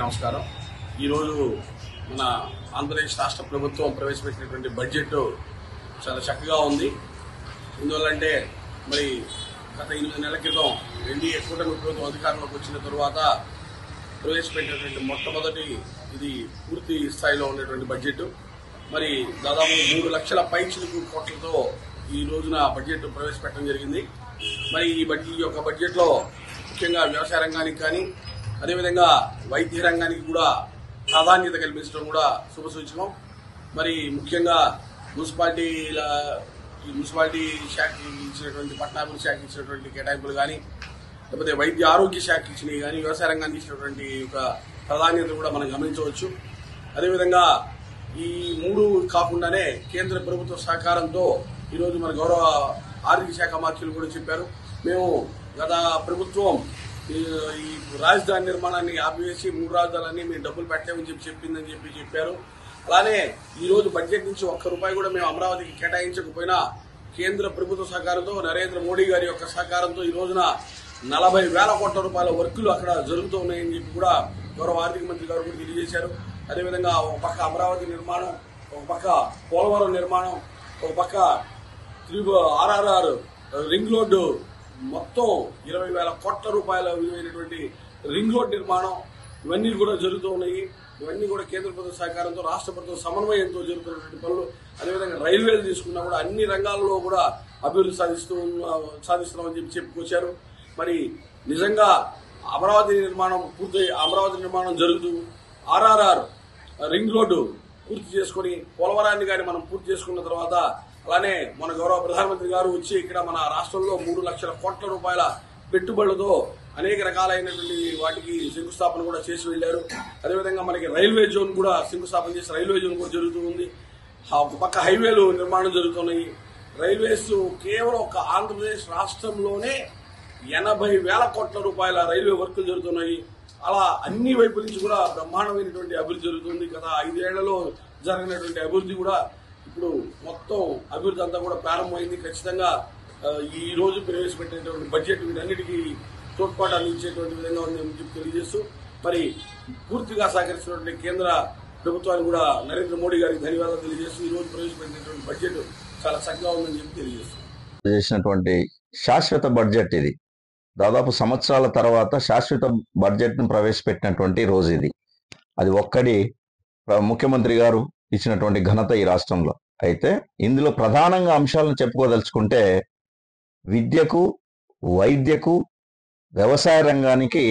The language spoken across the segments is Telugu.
నమస్కారం. ఈరోజు మన ఆంధ్రప్రదేశ్ రాష్ట్ర ప్రభుత్వం ప్రవేశపెట్టినటువంటి బడ్జెట్ చాలా చక్కగా ఉంది. ఎందువల్లంటే మరి గత 8 నెలల క్రితం ఎన్డీఏ కూటమి ప్రభుత్వం అధికారంలోకి వచ్చిన తరువాత ప్రవేశపెట్టినటువంటి మొట్టమొదటి ఇది పూర్తి స్థాయిలో ఉన్నటువంటి బడ్జెట్. మరి దాదాపు 3 లక్షల పైచిలుకు కోట్లతో ఈ రోజున బడ్జెట్ ప్రవేశపెట్టడం జరిగింది. మరి ఈ యొక్క బడ్జెట్లో ముఖ్యంగా వ్యవసాయ రంగానికి కానీ అదేవిధంగా వైద్య రంగానికి కూడా ప్రాధాన్యత కల్పించడం కూడా శుభసూచకం. మరి ముఖ్యంగా మున్సిపాలిటీ శాఖకి ఇచ్చినటువంటి పట్టణాభివృద్ధి శాఖకి ఇచ్చినటువంటి కేటాయింపులు కానీ లేకపోతే వైద్య ఆరోగ్య శాఖకి ఇచ్చినవి కానీ వ్యవసాయ రంగానికి ఇచ్చినటువంటి ఒక ప్రాధాన్యత కూడా మనం గమనించవచ్చు. అదేవిధంగా ఈ 3 కాకుండానే కేంద్ర ప్రభుత్వ సహకారంతో ఈరోజు మన గౌరవ ఆర్థిక శాఖ మంత్రులు కూడా చెప్పారు, మేము గత ప్రభుత్వం ఈ రాజధాని నిర్మాణాన్ని ఆపివేసి 3 రాజధానులన్నీ మేము డబ్బులు పెట్టలేమని చెప్పిందని చెప్పారు. అలానే ఈ రోజు బడ్జెట్ నుంచి ₹1 కూడా మేము అమరావతికి కేటాయించకపోయినా కేంద్ర ప్రభుత్వ సహకారంతో నరేంద్ర మోడీ గారి యొక్క సహకారంతో ఈ రోజున 40,000 కోట్ల రూపాయల వర్కులు అక్కడ జరుగుతూ ఉన్నాయని చెప్పి కూడా గౌరవ ఆర్థిక మంత్రి గారు కూడా తెలియజేశారు. అదేవిధంగా ఒక పక్క అమరావతి నిర్మాణం, ఒక పక్క పోలవరం నిర్మాణం, ఒక పక్క RRR రింగ్ రోడ్డు మొత్తం 20,000 కోట్ల రూపాయల విలువైనటువంటి రింగ్ రోడ్ నిర్మాణం ఇవన్నీ కూడా జరుగుతూ ఉన్నాయి. ఇవన్నీ కూడా కేంద్ర ప్రభుత్వ సహకారంతో రాష్ట్ర ప్రభుత్వం సమన్వయంతో జరుగుతున్నటువంటి పనులు. అదేవిధంగా రైల్వేలు తీసుకున్నా కూడా అన్ని రంగాల్లో కూడా అభివృద్ధి సాధిస్తున్నామని చెప్పుకొచ్చారు. మరి నిజంగా అమరావతి నిర్మాణం జరుగుతూ RRR రింగ్ రోడ్డు పూర్తి చేసుకుని పోలవరాన్ని కానీ మనం పూర్తి చేసుకున్న తర్వాత అలానే మన గౌరవ ప్రధానమంత్రి గారు వచ్చి ఇక్కడ మన రాష్ట్రంలో 3 లక్షల కోట్ల రూపాయల పెట్టుబడులతో అనేక రకాలైనటువంటి వాటికి శంకుస్థాపన కూడా చేసి వెళ్లారు. అదేవిధంగా మనకి రైల్వే జోన్ కూడా శంకుస్థాపన చేసి రైల్వే జోన్ కూడా జరుగుతూ ఉంది. ఒక పక్క హైవేలు నిర్మాణం జరుగుతున్నాయి. రైల్వేస్ కేవలం ఒక ఆంధ్రప్రదేశ్ రాష్ట్రంలోనే 80,000 కోట్ల రూపాయల రైల్వే వర్కులు జరుగుతున్నాయి. అలా అన్ని వైపుల నుంచి కూడా బ్రహ్మాండమైనటువంటి అభివృద్ధి జరుగుతుంది. గత 5 ఏళ్లలో జరిగినటువంటి అభివృద్ధి కూడా ఇప్పుడు మొత్తం అభివృద్ధి అంతా కూడా ప్రారంభమైంది. ఖచ్చితంగా ఈ రోజు ప్రవేశపెట్టినటువంటి బడ్జెట్ వీటన్నిటికీ తోడ్పాటు అందించేటువంటి విధంగా ఉందని తెలియజేస్తూ మరి పూర్తిగా సహకరిస్తున్నటువంటి కేంద్ర ప్రభుత్వానికి కూడా నరేంద్ర మోడీ గారికి ధన్యవాదాలు తెలియజేస్తూ ఈ రోజు ప్రవేశపెట్టినటువంటి బడ్జెట్ చాలా చక్కగా ఉందని చెప్పి తెలియజేస్తూ చేసినటువంటి శాశ్వత బడ్జెట్ ఇది. దాదాపు సంవత్సరాల తర్వాత శాశ్వత బడ్జెట్ ను ప్రవేశపెట్టినటువంటి రోజు ఇది. అది ఒక్కడి ముఖ్యమంత్రి గారు ఇచ్చినటువంటి ఘనత ఈ రాష్ట్రంలో. అయితే ఇందులో ప్రధానంగా అంశాలను చెప్పుకోదలుచుకుంటే విద్యకు, వైద్యకు, వ్యవసాయ రంగానికి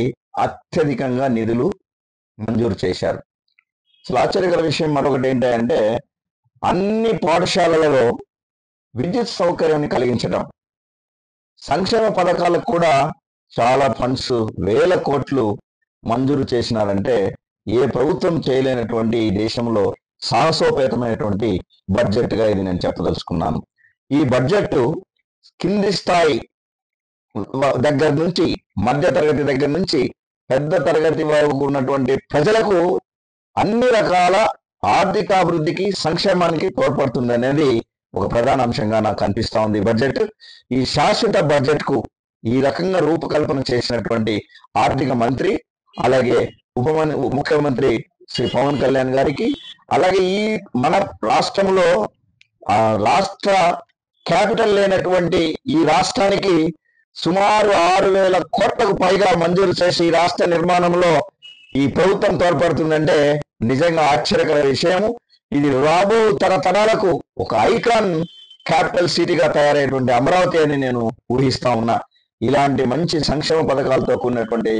అత్యధికంగా నిధులు మంజూరు చేశారు. అసలు ఆశ్చర్యకర విషయం మరొకటి ఏంటంటే అన్ని పాఠశాలలలో విద్యుత్ సౌకర్యాన్ని కలిగించడం, సంక్షేమ పథకాలకు కూడా చాలా ఫండ్స్ 1000 కోట్లు మంజూరు చేసినారంటే ఏ ప్రభుత్వం చేయలేనటువంటి ఈ దేశంలో సాహసోపేతమైనటువంటి బడ్జెట్ గా ఇది నేను చెప్పదలుచుకున్నాను. ఈ బడ్జెట్ కింది స్థాయి దగ్గర నుంచి మధ్య తరగతి దగ్గర నుంచి పెద్ద తరగతి వరకు ఉన్నటువంటి ప్రజలకు అన్ని రకాల ఆర్థికాభివృద్ధికి, సంక్షేమానికి తోడ్పడుతుంది అనేది ఒక ప్రధాన అంశంగా నాకు అనిపిస్తా ఉంది. బడ్జెట్ ఈ శాశ్వత బడ్జెట్ కు ఈ రకంగా రూపకల్పన చేసినటువంటి ఆర్థిక మంత్రి, అలాగే ముఖ్యమంత్రి శ్రీ పవన్ కళ్యాణ్ గారికి, అలాగే ఈ మన రాష్ట్రంలో రాష్ట్ర క్యాపిటల్ లేనటువంటి ఈ రాష్ట్రానికి సుమారు 6,000 కోట్లకు పైగా మంజూరు చేసి ఈ రాష్ట్ర నిర్మాణంలో ఈ ప్రభుత్వం తోడ్పడుతుందంటే నిజంగా ఆశ్చర్యకర విషయము. ఇది రాబో తరాలకు ఒక ఐకాన్ క్యాపిటల్ సిటీగా తయారయ్యేటువంటి అమరావతి అని నేను ఊహిస్తా ఉన్నా. ఇలాంటి మంచి సంక్షేమ పథకాలతో కూడినటువంటి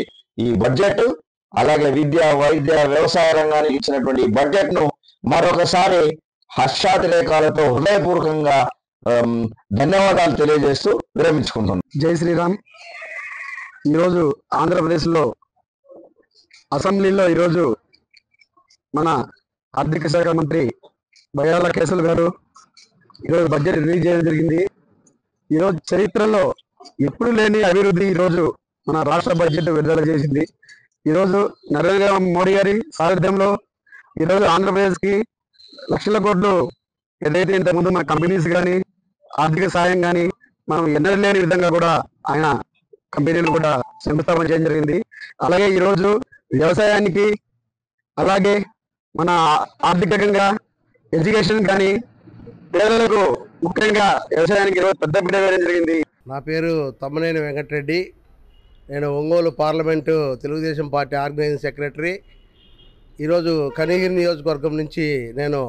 ఈ బడ్జెట్, అలాగే విద్య, వైద్య, వ్యవసాయ రంగానికి ఇచ్చినటువంటి బడ్జెట్ ను మరొకసారి హర్షాతిరేకాలతో హృదయపూర్వకంగా ధన్యవాదాలు తెలియజేస్తూ విరమించుకుంటున్నాను. జై శ్రీరామ్. ఈరోజు ఆంధ్రప్రదేశ్ లో అసెంబ్లీలో ఈరోజు మన ఆర్థిక శాఖ మంత్రి బయ్యాల కేశవ్ గారు ఈరోజు బడ్జెట్ రిలీజ్ చేయడం జరిగింది. ఈరోజు చరిత్రలో ఎప్పుడు లేని అభివృద్ధి ఈరోజు మన రాష్ట్ర బడ్జెట్ విడుదల చేసింది. ఈరోజు నరేంద్ర మోడీ గారి సారథ్యంలో ఈరోజు ఆంధ్రప్రదేశ్కి లక్షల కోట్లు ఏదైతే ఇంతకుముందు మన కంపెనీస్ కానీ ఆర్థిక సాయం కానీ మనం ఎన్నడూ లేని విధంగా కూడా ఆయన కంపెనీలు కూడా శంకుస్థాపన చేయడం జరిగింది. అలాగే ఈరోజు వ్యవసాయానికి అలాగే మన ఆర్థికంగా ఎడ్యుకేషన్ కానీ పేదలకు ముఖ్యంగా వ్యవసాయానికి ఈరోజు పెద్ద పీట వేయడం జరిగింది. నా పేరు తమ్మనేని వెంకటరెడ్డి. నేను Ongole parliament Telugu Desam party organizing secretary. ఈరోజు కనిగిరి నియోజకవర్గం నుంచి నేను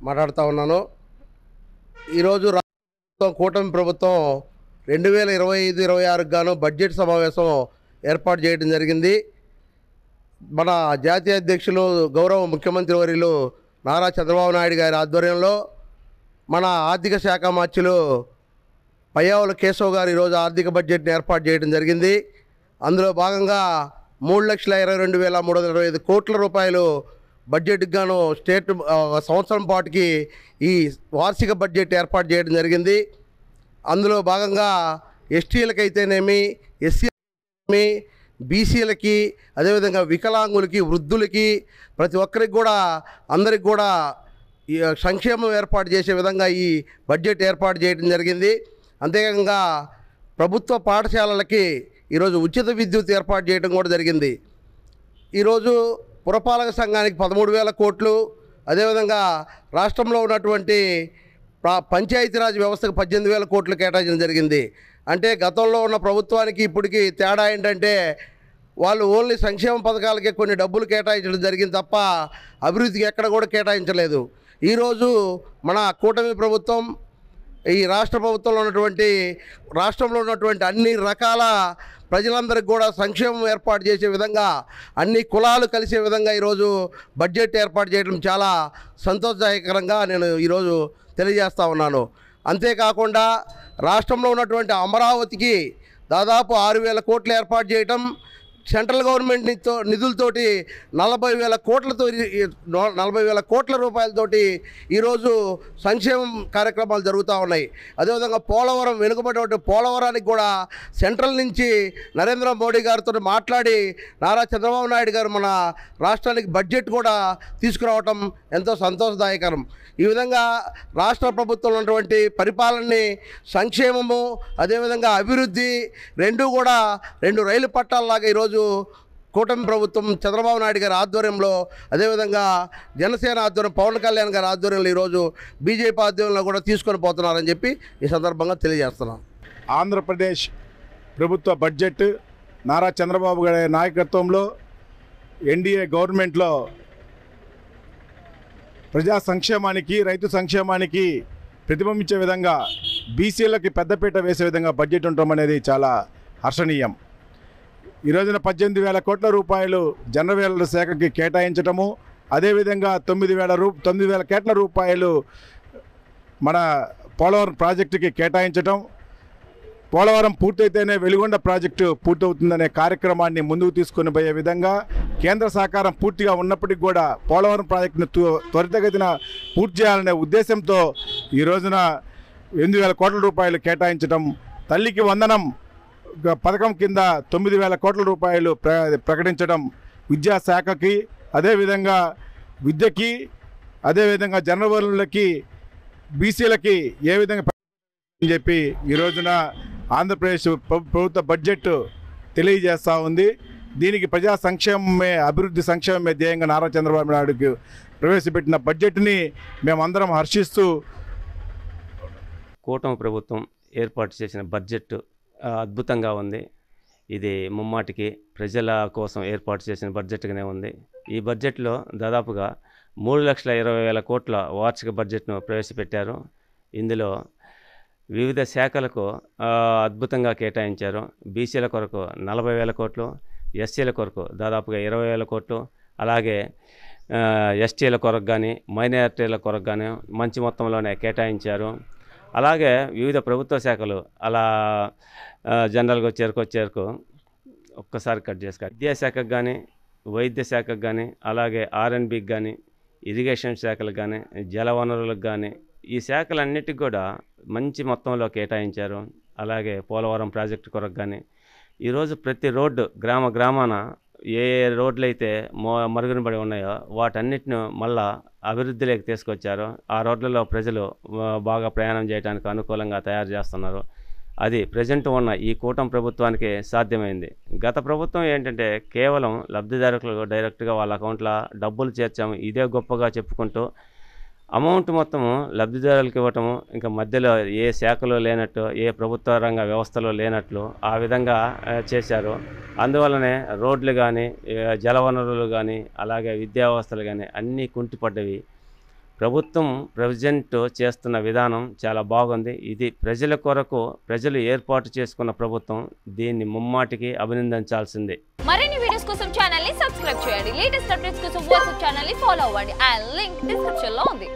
మాట్లాడుతూ ఉన్నాను. ఈరోజు కూటమి ప్రభుత్వం 2025-26 గాను బడ్జెట్ సమావేశం ఏర్పాటు చేయడం జరిగింది. మన జాతీయ అధ్యక్షులు గౌరవ ముఖ్యమంత్రి వర్యులు నారా చంద్రబాబు నాయుడు గారి ఆధ్వర్యంలో మన ఆర్థిక శాఖ మంత్రులు పయ్యావుల కేశవ్ గారు ఈరోజు ఆర్థిక బడ్జెట్ని ఏర్పాటు చేయడం జరిగింది. అందులో భాగంగా 3,22,325 కోట్ల రూపాయలు బడ్జెట్కి గాను స్టేట్ సంవత్సరం పాటుకి ఈ వార్షిక బడ్జెట్ ఏర్పాటు చేయడం జరిగింది. అందులో భాగంగా ఎస్టీలకైతేనేమి, ఎస్సీ, బీసీలకి, అదేవిధంగా వికలాంగులకి, వృద్ధులకి, ప్రతి ఒక్కరికి కూడా అందరికి కూడా ఈ సంక్షేమం ఏర్పాటు చేసే విధంగా ఈ బడ్జెట్ ఏర్పాటు చేయడం జరిగింది. అంతేకాకుండా ప్రభుత్వ పాఠశాలలకి ఈరోజు ఉచిత విద్యుత్ ఏర్పాటు చేయడం కూడా జరిగింది. ఈరోజు పురపాలక సంఘానికి 13,000 కోట్లు, అదేవిధంగా రాష్ట్రంలో ఉన్నటువంటి పంచాయతీరాజ్ వ్యవస్థకు 18,000 కోట్లు కేటాయించడం జరిగింది. అంటే గతంలో ఉన్న ప్రభుత్వానికి ఇప్పటికి తేడా ఏంటంటే వాళ్ళు ఓన్లీ సంక్షేమ పథకాలకే కొన్ని డబ్బులు కేటాయించడం జరిగింది తప్ప అభివృద్ధికి ఎక్కడ కూడా కేటాయించలేదు. ఈరోజు మన కూటమి ప్రభుత్వం ఈ రాష్ట్ర ప్రభుత్వంలో రాష్ట్రంలో ఉన్నటువంటి అన్ని రకాల ప్రజలందరికీ కూడా సంక్షేమం ఏర్పాటు చేసే విధంగా, అన్ని కులాలు కలిసే విధంగా ఈరోజు బడ్జెట్ ఏర్పాటు చేయడం చాలా సంతోషదాయకరంగా నేను ఈరోజు తెలియజేస్తా ఉన్నాను. అంతేకాకుండా రాష్ట్రంలో ఉన్నటువంటి అమరావతికి దాదాపు 6,000 కోట్లు ఏర్పాటు చేయటం, సెంట్రల్ గవర్నమెంట్ నిధులతోటి 40,000 కోట్ల రూపాయలతోటి ఈరోజు సంక్షేమం కార్యక్రమాలు జరుగుతూ ఉన్నాయి. అదేవిధంగా పోలవరం, వెనుకబడినటువంటి పోలవరానికి కూడా సెంట్రల్ నుంచి నరేంద్ర మోడీ గారితో మాట్లాడి నారా చంద్రబాబు నాయుడు గారు మన రాష్ట్రానికి బడ్జెట్ కూడా తీసుకురావటం ఎంతో సంతోషదాయకరం. ఈ విధంగా రాష్ట్ర ప్రభుత్వంలో ఉన్నటువంటి పరిపాలనని, సంక్షేమము, అదేవిధంగా అభివృద్ధి రెండూ కూడా 2 రైలు పట్టాలలాగా ఈరోజు కూటమి ప్రభుత్వం చంద్రబాబు నాయుడు గారి ఆధ్వర్యంలో, అదేవిధంగా జనసేన ఆధ్వర్యం పవన్ కళ్యాణ్ గారి ఆధ్వర్యంలో ఈరోజు బీజేపీ ఆధ్వర్యంలో కూడా తీసుకొని పోతున్నారని చెప్పి ఈ సందర్భంగా తెలియజేస్తున్నాం. ఆంధ్రప్రదేశ్ ప్రభుత్వ బడ్జెట్ నారా చంద్రబాబు గారి నాయకత్వంలో ఎన్డీఏ గవర్నమెంట్లో ప్రజా సంక్షేమానికి, రైతు సంక్షేమానికి ప్రతిబింబించే విధంగా బీసీలకి పెద్దపీట వేసే విధంగా బడ్జెట్ ఉండటం అనేది చాలా హర్షణీయం. ఈ రోజున 18,000 కోట్ల రూపాయలు జనరల్ శాఖకి కేటాయించటము, అదేవిధంగా 9,000 కోట్ల రూపాయలు మన పోలవరం ప్రాజెక్టుకి కేటాయించటం, పోలవరం పూర్తయితేనే వెలుగొండ ప్రాజెక్టు పూర్తవుతుందనే కార్యక్రమాన్ని ముందుకు తీసుకొని పోయే విధంగా కేంద్ర సహకారం పూర్తిగా ఉన్నప్పటికీ కూడా పోలవరం ప్రాజెక్టును త్వరితగతిన పూర్తి చేయాలనే ఉద్దేశంతో ఈ రోజున 8,000 కోట్ల రూపాయలు కేటాయించడం, తల్లికి వందనం పథకం కింద 9,000 కోట్ల రూపాయలు ప్రకటించడం, విద్యాశాఖకి, అదేవిధంగా విద్యకి, అదేవిధంగా జనరల్ వనరులకి, బీసీలకి ఏ విధంగా అని చెప్పి ఈ రోజున ఆంధ్రప్రదేశ్ ప్రభుత్వ బడ్జెట్ తెలియజేస్తూ ఉంది. దీనికి ప్రజా సంక్షేమమే, అభివృద్ధి సంక్షేమమే ధ్యేయంగా నారా చంద్రబాబు నాయుడుకి ప్రవేశపెట్టిన బడ్జెట్ని మేమందరం హర్షిస్తూ, కూటమి ప్రభుత్వం ఏర్పాటు చేసిన బడ్జెట్ అద్భుతంగా ఉంది. ఇది ముమ్మాటికి ప్రజల కోసం ఏర్పాటు చేసిన బడ్జెట్గానే ఉంది. ఈ బడ్జెట్లో దాదాపుగా 3,20,000 కోట్ల వార్షిక బడ్జెట్ను ప్రవేశపెట్టారు. ఇందులో వివిధ శాఖలకు అద్భుతంగా కేటాయించారు. బీసీల కొరకు 40,000 కోట్లు, ఎస్సీల కొరకు దాదాపుగా 20,000 కోట్లు, అలాగే ఎస్టీల కొరకు కానీ మైనారిటీల కొరకు కానీ మంచి మొత్తంలోనే కేటాయించారు. అలాగే వివిధ ప్రభుత్వ శాఖలు అలా జనరల్గా వచ్చేరకు ఒక్కసారి కట్ చేసుకో, విద్యాశాఖకు కానీ, వైద్య శాఖకు కానీ, అలాగే R&Bకి కానీ, ఇరిగేషన్ శాఖలకు కానీ, జల వనరులకు కానీ, ఈ శాఖలన్నిటికి కూడా మంచి మొత్తంలో కేటాయించారు. అలాగే పోలవరం ప్రాజెక్టు కొరకు కానీ ఈరోజు ప్రతి రోడ్డు గ్రామాన ఏ రోడ్లు అయితే మరుగున పడి ఉన్నాయో వాటన్నిటిని మళ్ళా అభివృద్ధిలోకి తీసుకొచ్చారు. ఆ రోడ్లలో ప్రజలు బాగా ప్రయాణం చేయడానికి అనుకూలంగా తయారు చేస్తున్నారు. అది ప్రజెంట్ ఉన్న ఈ కూటమి ప్రభుత్వానికి సాధ్యమైంది. గత ప్రభుత్వం ఏంటంటే కేవలం లబ్ధిదారులకు డైరెక్ట్గా వాళ్ళ అకౌంట్లో డబ్బులు చేర్చాము, ఇదే గొప్పగా చెప్పుకుంటూ అమౌంట్ మొత్తము లబ్ధిదారులకు ఇవ్వటము, ఇంకా మధ్యలో ఏ శాఖలో లేనట్టు, ఏ ప్రభుత్వ రంగ వ్యవస్థలో లేనట్లు ఆ విధంగా చేశారు. అందువల్లనే రోడ్లు కానీ, జలవనరులు కానీ, అలాగే విద్యా వ్యవస్థలు కానీ అన్నీ కుంటిపడ్డవి. ప్రభుత్వం ప్రజెంట్ చేస్తున్న విధానం చాలా బాగుంది. ఇది ప్రజల కొరకు ప్రజలు ఏర్పాటు చేసుకున్న ప్రభుత్వం. దీన్ని ముమ్మాటికి అభినందించాల్సిందే. మరిన్ని వీడియోస్ కోసం ఛానల్ ని సబ్స్క్రైబ్ చేయండి. లేటెస్ట్ అప్డేట్స్ కోసం వాట్సాప్ ఛానల్ ని ఫాలో అవ్వండి. ఆ లింక్ డిస్క్రిప్షన్ లో ఉంది.